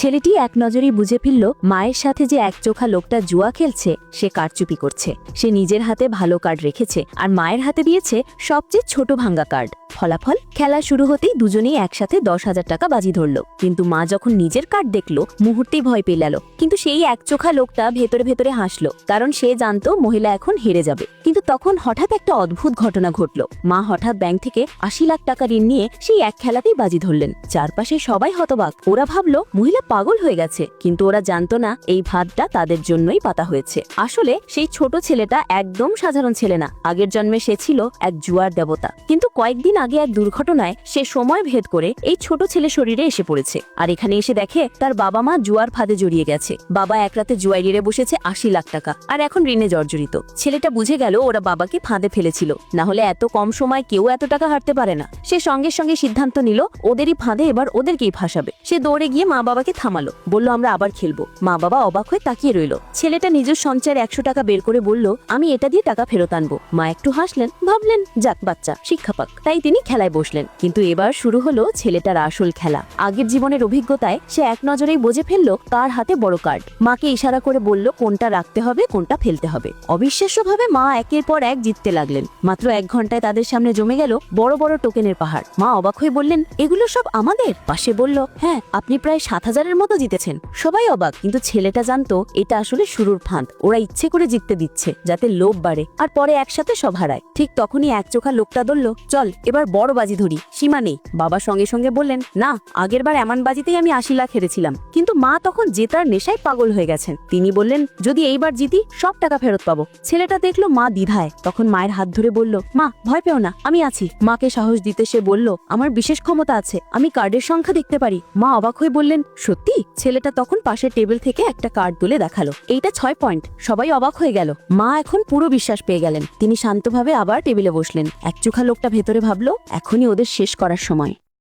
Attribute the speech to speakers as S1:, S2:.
S1: ছেলেটি এক নজরেই বুঝে ফেলল মায়ের সাথে যে একচোখা লোকটা জুয়া খেলছে সে কারচুপি করছে। সে নিজের হাতে ভালো কার্ড রেখেছে আর মায়ের হাতে দিয়েছে সবচেয়ে ছোট ভাঙ্গা কার্ড। ফলাফল, খেলা শুরু হতেই দুজনেই একসাথে 10,000 টাকা বাজি ধরল। কিন্তু মা যখন নিজের কার্ড দেখলো মুহূর্তেই ভয় পেয়ে গেল। কিন্তু সেই একচোখা লোকটা ভেতরে ভেতরে হাসলো, কারণ সে জানতো মহিলা এখন হেরে যাবে। কিন্তু তখন হঠাৎ একটা অদ্ভুত ঘটনা ঘটল। মা হঠাৎ ব্যাংক থেকে 80 লাখ টাকা ঋণ নিয়ে সেই এক খেলাতেই বাজি ধরলেন। চারপাশে সবাই হতবাক। ওরা ভাবলো মহিলা পাগল হয়ে গেছে, কিন্তু ওরা জানতো না এই ভাতটা তাদের জন্যই পাতা হয়েছে। আসলে সেই ছোট ছেলেটা একদম সাধারণ ছেলে না, আগের জন্মে সে ছিল এক জুয়ার দেবতা। কিন্তু কয়েকদিন আগে এক দুর্ঘটনায় সে সময় ভেদ করে এই ছোট ছেলে শরীরে এসে পড়েছে। আর এখানে এসে দেখে তার বাবা মা জুয়ার ফাঁদে জড়িয়ে গেছে। বাবা এক রাতে জুয়ায় ঋণে বসেছে 80 লাখ টাকা, আর এখন ঋণে জর্জরিত। ছেলেটা বুঝে গেল ওরা বাবাকে ফাঁদে ফেলেছিল, না হলে এত কম সময় কেউ এত টাকা হারতে পারে না। সে সঙ্গে সঙ্গে সিদ্ধান্ত নিল ওদেরই ফাঁদে এবার ওদেরকেই ফাঁসাবে। সে দৌড়ে গিয়ে মা বাবাকে থামালো, বলল আমরা আবার খেলবো। মা বাবা অবাক হয়ে তাকিয়ে রইল। ছেলেটা নিজের সঞ্চয়ের 100 টাকা বের করে বলল আমি এটা দিয়ে টাকা ফেরত আনবো। মা একটু হাসলেন, ভাবলেন যাক বাচ্চা শিক্ষা পাক, তাই তিনি খেলায় বসলেন। কিন্তু এবার শুরু হলো ছেলেটার আসল খেলা। আগের জীবনের অভিজ্ঞতায় সে এক নজরেই বুঝে ফেললো কার হাতে বড় কার্ড। মাকে ইশারা করে বলল কোনটা রাখতে হবে কোনটা ফেলতে হবে। অবিশ্বাস্যভাবে মা একের পর এক জিততে লাগলেন। মাত্র 1 ঘন্টায় তাদের সামনে জমে গেল বড় বড় টোকেনের পাহাড়। মা অবাক হয়ে বললেন এগুলো সব আমাদের? পাশে বলল হ্যাঁ, আপনি প্রায় 7,000-এর মতো জিতেছেন। সবাই অবাক, কিন্তু ছেলেটা জানতো এটা আসলে শুরুর ফাঁদ। ওরা ইচ্ছে করে জিততে দিচ্ছে যাতে লোভ বাড়ে আর পরে একসাথে সব হারায়। ঠিক তখনই একচোখা লোকটা বলল চল এবার বড় বাজি ধরি, সীমা নেই। বাবা সঙ্গে সঙ্গে বললেন না, আগের বার এমন বাজিতেই আমি 80 লাখ হেরেছিলাম। কিন্তু মা তখন জেতার নেশায় পাগল হয়ে গেছেন। তিনি বললেন যদি এইবার জিতি সব টাকা ফেরত পাবো। ছেলেটা দেখলো মা দ্বিধায়, তখন মায়ের হাত ধরে বলল মা ভয় পেও না, আমি আছি। মাকে সাহস দিতে সে বলল আমার বিশেষ ক্ষমতা আছে, আমি কার্ডের সংখ্যা দেখতে পারি। মা অবাক হয়ে বললেন সত্যি? ছেলেটা তখন পাশের টেবিল থেকে একটা কার্ড তুলে দেখালো, এইটা 6 পয়েন্ট। সবাই অবাক হয়ে গেল। মা এখন পুরো বিশ্বাস পেয়ে গেলেন। তিনি শান্তভাবে আবার টেবিলে বসলেন। একচোখা লোকটা ভেতরে ভাবলো এখনই ওদের শেষ করার সময়।